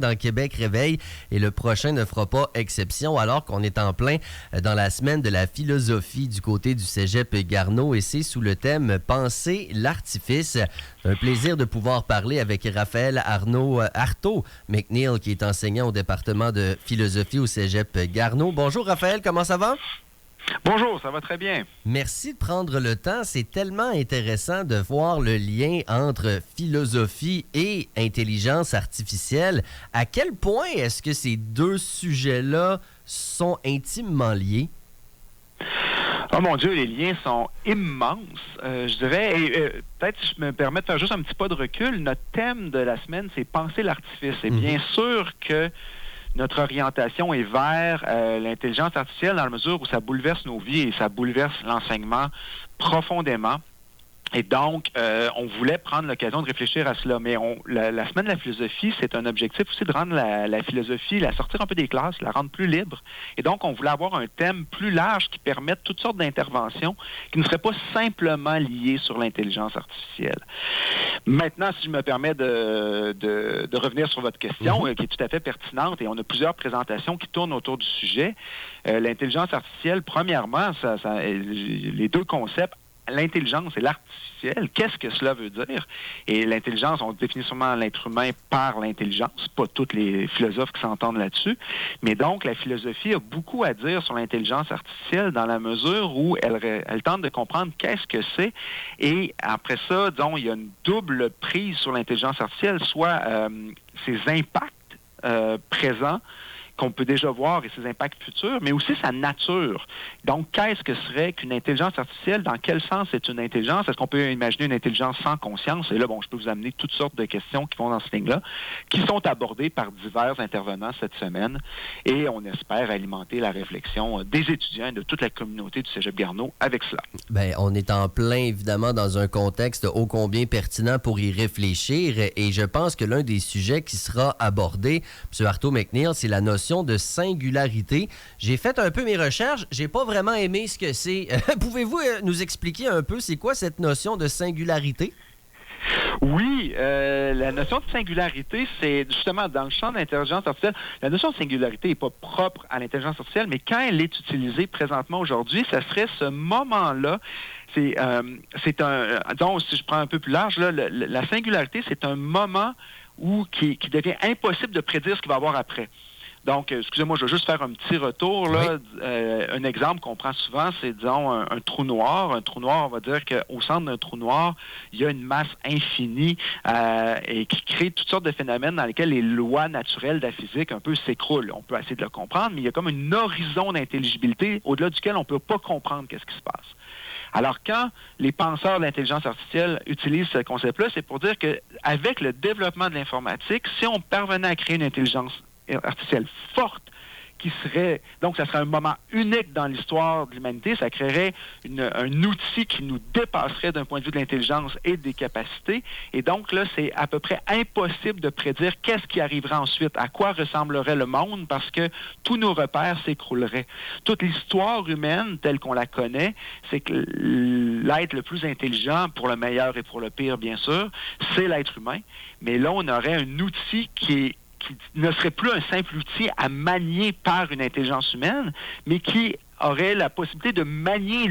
dans Québec Réveil et le prochain ne fera pas exception alors qu'on est en plein dans la semaine de la philosophie du côté du Cégep Garneau et c'est sous le thème « Penser l'artifice ». C'est un plaisir de pouvoir parler avec Raphaël Artaud McNeil qui est enseignant au département de philosophie au Cégep Garneau. Bonjour Raphaël, comment ça va? Bonjour, ça va très bien. Merci de prendre le temps. C'est tellement intéressant de voir le lien entre philosophie et intelligence artificielle. À quel point est-ce que ces deux sujets-là sont intimement liés? Oh mon Dieu, les liens sont immenses, je dirais. Et peut-être si je me permets de faire juste un petit pas de recul, notre thème de la semaine, c'est penser l'artifice. Et bien sûr que notre orientation est vers l'intelligence artificielle dans la mesure où ça bouleverse nos vies et ça bouleverse l'enseignement profondément. Et donc, on voulait prendre l'occasion de réfléchir à cela. Mais la semaine de la philosophie, c'est un objectif aussi de rendre la philosophie, la sortir un peu des classes, la rendre plus libre. Et donc, on voulait avoir un thème plus large qui permette toutes sortes d'interventions qui ne seraient pas simplement liées sur l'intelligence artificielle. Maintenant, si je me permets de revenir sur votre question, qui est tout à fait pertinente, et on a plusieurs présentations qui tournent autour du sujet. L'intelligence artificielle, premièrement, les deux concepts, l'intelligence et l'artificiel, qu'est-ce que cela veut dire? Et l'intelligence, on définit sûrement l'être humain par l'intelligence, pas tous les philosophes qui s'entendent là-dessus, mais donc la philosophie a beaucoup à dire sur l'intelligence artificielle dans la mesure où elle tente de comprendre qu'est-ce que c'est, et après ça, disons, il y a une double prise sur l'intelligence artificielle, soit ses impacts présents, qu'on peut déjà voir et ses impacts futurs, mais aussi sa nature. Donc, qu'est-ce que serait qu'une intelligence artificielle? Dans quel sens c'est une intelligence? Est-ce qu'on peut imaginer une intelligence sans conscience? Et là, bon, je peux vous amener toutes sortes de questions qui vont dans cette ligne-là, qui sont abordées par divers intervenants cette semaine, et on espère alimenter la réflexion des étudiants et de toute la communauté du Cégep Garneau avec cela. Bien, on est en plein, évidemment, dans un contexte ô combien pertinent pour y réfléchir, et je pense que l'un des sujets qui sera abordé, M. Artaud McNeil, c'est la notion de singularité. J'ai fait un peu mes recherches, j'ai pas vraiment aimé ce que c'est. Pouvez-vous nous expliquer un peu c'est quoi cette notion de singularité? Oui, la notion de singularité, c'est justement dans le champ de l'intelligence artificielle. La notion de singularité n'est pas propre à l'intelligence artificielle, mais quand elle est utilisée présentement aujourd'hui, ça serait ce moment-là. C'est donc, si je prends un peu plus large, là, la singularité, c'est un moment qui devient impossible de prédire ce qu'il va y avoir après. Donc, excusez-moi, je vais juste faire un petit retour. Là. Oui. Un exemple qu'on prend souvent, c'est, disons, un trou noir. Un trou noir, on va dire qu'au centre d'un trou noir, il y a une masse infinie et qui crée toutes sortes de phénomènes dans lesquels les lois naturelles de la physique un peu s'écroulent. On peut essayer de le comprendre, mais il y a comme un horizon d'intelligibilité au-delà duquel on ne peut pas comprendre qu'est-ce qui se passe. Alors, quand les penseurs de l'intelligence artificielle utilisent ce concept-là, c'est pour dire qu'avec le développement de l'informatique, si on parvenait à créer une intelligence artificielle forte qui serait, donc ça serait un moment unique dans l'histoire de l'humanité, ça créerait un outil qui nous dépasserait d'un point de vue de l'intelligence et des capacités, et donc là, c'est à peu près impossible de prédire qu'est-ce qui arrivera ensuite, à quoi ressemblerait le monde, parce que tous nos repères s'écrouleraient. Toute l'histoire humaine, telle qu'on la connaît, c'est que l'être le plus intelligent, pour le meilleur et pour le pire, bien sûr, c'est l'être humain, mais là, on aurait un outil qui ne serait plus un simple outil à manier par une intelligence humaine, mais qui aurait la possibilité de manier,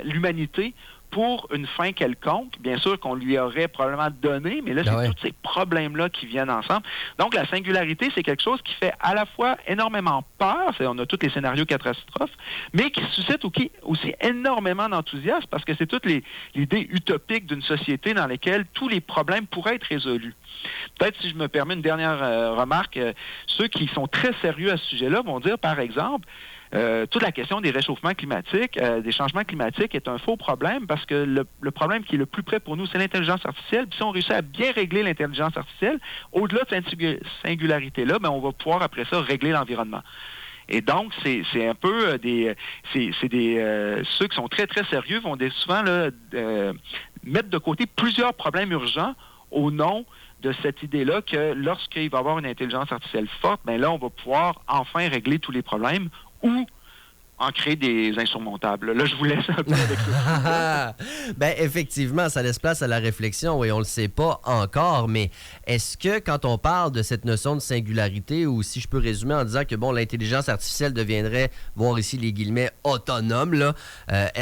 l'humanité, pour une fin quelconque. Bien sûr qu'on lui aurait probablement donné, mais là, c'est tous ces problèmes-là qui viennent ensemble. Donc, la singularité, c'est quelque chose qui fait à la fois énormément peur, on a tous les scénarios catastrophes, mais qui suscite aussi énormément d'enthousiasme, parce que c'est toute l'idée utopique d'une société dans laquelle tous les problèmes pourraient être résolus. Peut-être, si je me permets une dernière remarque, ceux qui sont très sérieux à ce sujet-là vont dire, par exemple, toute la question des réchauffements climatiques, des changements climatiques est un faux problème parce que le problème qui est le plus près pour nous, c'est l'intelligence artificielle. Puis si on réussit à bien régler l'intelligence artificielle, au-delà de cette singularité-là, on va pouvoir après ça régler l'environnement. Et donc, c'est un peu ceux qui sont très, très sérieux vont souvent mettre de côté plusieurs problèmes urgents au nom de cette idée-là que lorsqu'il va y avoir une intelligence artificielle forte, là, on va pouvoir enfin régler tous les problèmes ou en créer des insurmontables. Là, je vous laisse un peu avec ça. Ben, effectivement, ça laisse place à la réflexion et on le sait pas encore, mais est-ce que quand on parle de cette notion de singularité, ou si je peux résumer en disant que bon, l'intelligence artificielle deviendrait, voir ici les guillemets, autonome, là,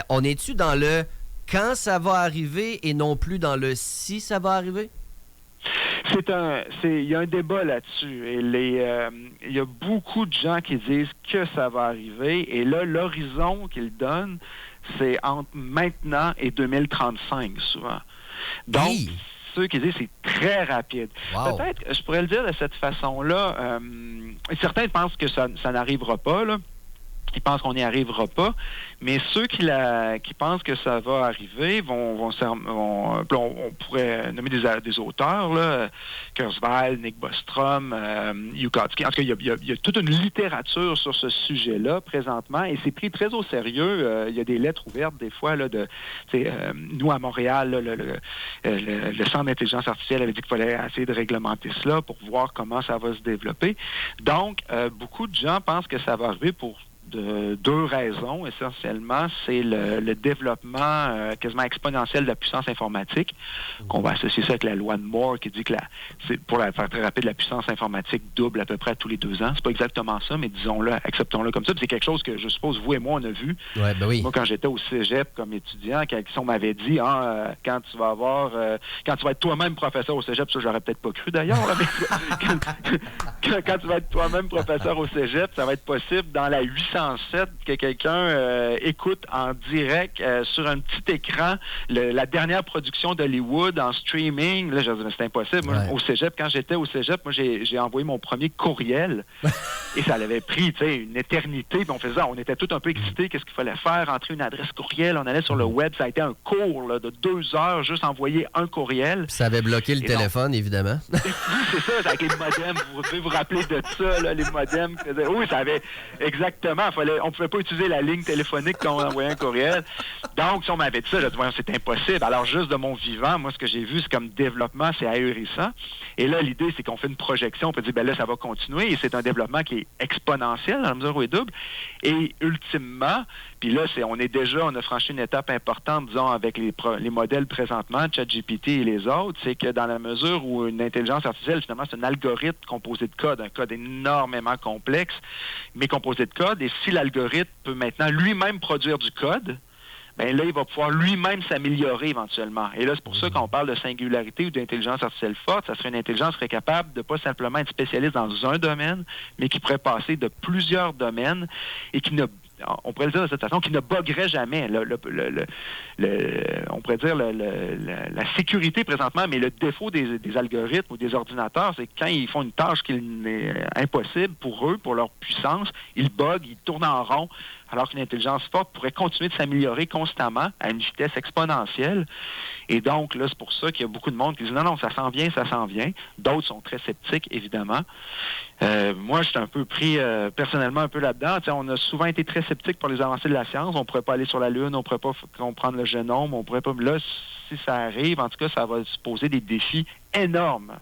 on est-tu dans le quand ça va arriver et non plus dans le si ça va arriver? Il y a un débat là-dessus. Et il y a beaucoup de gens qui disent que ça va arriver. Et là, l'horizon qu'ils donnent, c'est entre maintenant et 2035, souvent. Donc, Hey! Ceux qui disent c'est très rapide. Wow. Peut-être, je pourrais le dire de cette façon-là, certains pensent que ça n'arrivera pas, là. Ils pensent qu'on n'y arrivera pas, mais ceux qui pensent que ça va arriver on pourrait nommer des auteurs, là, Kurzweil, Nick Bostrom, Yukatsky. En tout cas, il y a toute une littérature sur ce sujet-là présentement, et c'est pris très au sérieux. Il y a des lettres ouvertes des fois là, nous à Montréal, là, le Centre d'intelligence artificielle avait dit qu'il fallait essayer de réglementer cela pour voir comment ça va se développer. Donc, beaucoup de gens pensent que ça va arriver pour de deux raisons, essentiellement. C'est le développement quasiment exponentiel de la puissance informatique, qu'on va associer ça avec la loi de Moore, qui dit que pour la faire très rapide, la puissance informatique double à peu près à tous les 2 ans. C'est pas exactement ça, mais disons-le, acceptons-le comme ça. Puis c'est quelque chose que je suppose vous et moi, on a vu. Ouais, ben oui. Moi, quand j'étais au cégep comme étudiant, quand on m'avait dit quand tu vas être toi-même professeur au cégep, ça j'aurais peut-être pas cru d'ailleurs, là, mais quand tu vas être toi-même professeur au cégep, ça va être possible dans la 807 que quelqu'un écoute en direct sur un petit écran la dernière production d'Hollywood en streaming. Là, je dis, mais c'est impossible. Moi, au cégep, quand j'étais au cégep, moi, j'ai envoyé mon premier courriel et ça l'avait pris, tu sais, une éternité. Puis on était tous un peu excités. Qu'est-ce qu'il fallait faire? Entrer une adresse courriel. On allait sur le web. Ça a été un cours là, de 2 heures, juste envoyer un courriel. Puis ça avait bloqué le téléphone, évidemment. Oui, c'est ça, avec les modems. Vous devez vous rappeler de ça, là, les modems. Oui, ça avait exactement. On ne pouvait pas utiliser la ligne téléphonique quand on envoyait un courriel. Donc, si on m'avait dit ça, j'ai dit, c'est impossible. Alors, juste de mon vivant, moi, ce que j'ai vu, c'est comme développement, c'est ahurissant. Et là, l'idée, c'est qu'on fait une projection, on peut dire, ben là, ça va continuer. Et c'est un développement qui est exponentiel dans la mesure où il est double. Et ultimement, puis là, on a franchi une étape importante, disons, avec les modèles présentement, ChatGPT et les autres, c'est que dans la mesure où une intelligence artificielle, finalement, c'est un algorithme composé de code, un code énormément complexe, mais composé de code, et si l'algorithme peut maintenant lui-même produire du code, bien là, il va pouvoir lui-même s'améliorer éventuellement. Et là, c'est pour ça qu'on parle de singularité ou d'intelligence artificielle forte. Ça serait une intelligence qui serait capable de pas simplement être spécialiste dans un domaine, mais qui pourrait passer de plusieurs domaines et on pourrait le dire de cette façon, qui ne buggerait jamais. On pourrait dire la sécurité présentement, mais le défaut des algorithmes ou des ordinateurs, c'est que quand ils font une tâche qui est impossible pour eux, pour leur puissance, ils buggent, ils tournent en rond, alors qu'une intelligence forte pourrait continuer de s'améliorer constamment à une vitesse exponentielle. Et donc, là, c'est pour ça qu'il y a beaucoup de monde qui dit non, ça s'en vient, ça s'en vient. D'autres sont très sceptiques, évidemment. Moi, je suis un peu pris personnellement un peu là-dedans. T'sais, on a souvent été très sceptiques pour les avancées de la science. On ne pourrait pas aller sur la Lune, on ne pourrait pas comprendre le génome, on pourrait pas... Là, si ça arrive, en tout cas, ça va se poser des défis énormes.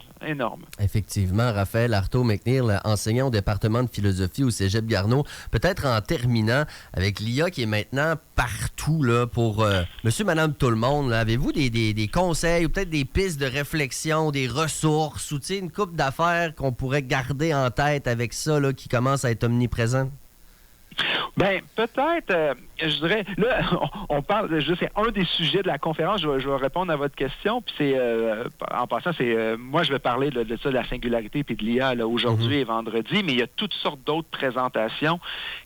Effectivement, Raphaël Arthaud-McNeil, enseignant au département de philosophie au Cégep Garneau. Peut-être en terminant, avec l'IA qui est maintenant partout là, pour monsieur, madame, tout le monde, là, avez-vous des conseils ou peut-être des pistes de réflexion, des ressources ou une couple d'affaires qu'on pourrait garder en tête avec ça là, qui commence à être omniprésent? Bien, peut-être, je dirais, là, on parle, c'est un des sujets de la conférence, je vais répondre à votre question, puis c'est, en passant, moi je vais parler de ça, de la singularité puis de l'IA, là, aujourd'hui et vendredi, mais il y a toutes sortes d'autres présentations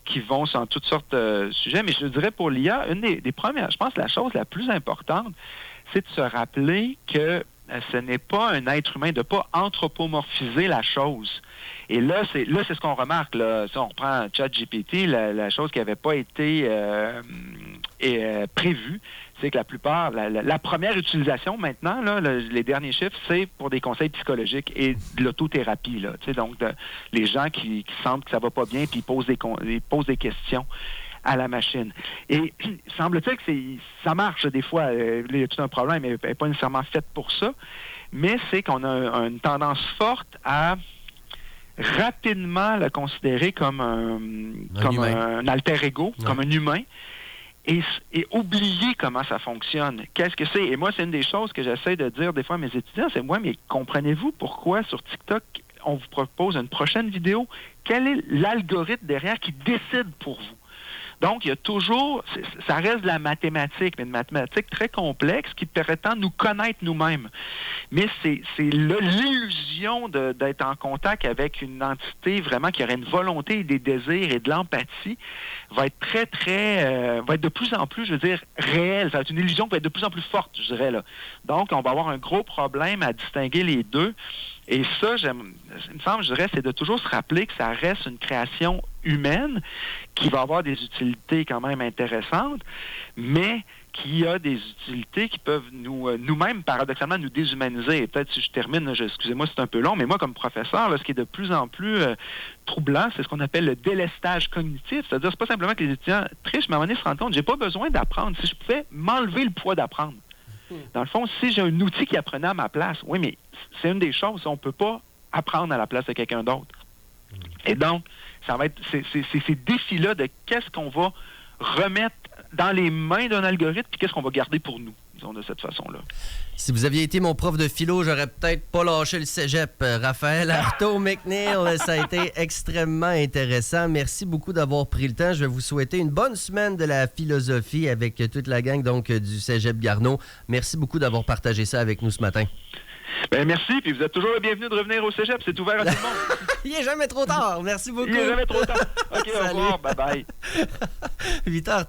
qui vont sur toutes sortes de sujets, mais je dirais pour l'IA, une des premières, je pense que la chose la plus importante, c'est de se rappeler que ce n'est pas un être humain, de ne pas anthropomorphiser la chose. Et là, c'est ce qu'on remarque. Là. Si on reprend ChatGPT, la chose qui n'avait pas été prévue, c'est que la plupart, la première utilisation maintenant, là, les derniers chiffres, c'est pour des conseils psychologiques et de l'autothérapie. Là, donc, les gens qui sentent que ça ne va pas bien puis ils posent des questions à la machine. Et semble-t-il que ça marche des fois. Il y a tout un problème, elle n'est pas nécessairement faite pour ça, mais c'est qu'on a une tendance forte à rapidement le considérer comme un alter ego, comme un humain, et oublier comment ça fonctionne. Qu'est-ce que c'est? Et moi, c'est une des choses que j'essaie de dire des fois à mes étudiants, c'est moi, mais comprenez-vous pourquoi sur TikTok, on vous propose une prochaine vidéo? Quel est l'algorithme derrière qui décide pour vous? Donc, il y a toujours, ça reste de la mathématique, mais une mathématique très complexe qui prétend nous connaître nous-mêmes. Mais c'est l'illusion d'être en contact avec une entité vraiment qui aurait une volonté et des désirs et de l'empathie va être va être de plus en plus, je veux dire, réelle. Ça va être une illusion qui va être de plus en plus forte, je dirais, là. Donc, on va avoir un gros problème à distinguer les deux. Et ça, il me semble, je dirais, c'est de toujours se rappeler que ça reste une création humaine qui va avoir des utilités quand même intéressantes, mais qui a des utilités qui peuvent nous-mêmes, paradoxalement, nous déshumaniser. Et peut-être si je termine, excusez-moi, c'est un peu long, mais moi, comme professeur, là, ce qui est de plus en plus troublant, c'est ce qu'on appelle le délestage cognitif. C'est-à-dire, c'est pas simplement que les étudiants trichent, mais à un moment donné, se rendent compte, j'ai pas besoin d'apprendre. Si je pouvais m'enlever le poids d'apprendre. Dans le fond, si j'ai un outil qui apprenait à ma place, oui, mais c'est une des choses, on ne peut pas apprendre à la place de quelqu'un d'autre. Et donc, ça va être ces défis-là de qu'est-ce qu'on va remettre dans les mains d'un algorithme, puis qu'est-ce qu'on va garder pour nous, disons, de cette façon-là. Si vous aviez été mon prof de philo, j'aurais peut-être pas lâché le cégep. Raphaël Arthaud-McNeil, ça a été extrêmement intéressant. Merci beaucoup d'avoir pris le temps. Je vais vous souhaiter une bonne semaine de la philosophie avec toute la gang donc du cégep Garneau. Merci beaucoup d'avoir partagé ça avec nous ce matin. Bien, merci, puis vous êtes toujours le bienvenu de revenir au cégep. C'est ouvert à tout le monde. Il n'est jamais trop tard. Merci beaucoup. Il n'est jamais trop tard. OK, au revoir. Bye-bye. 8h30.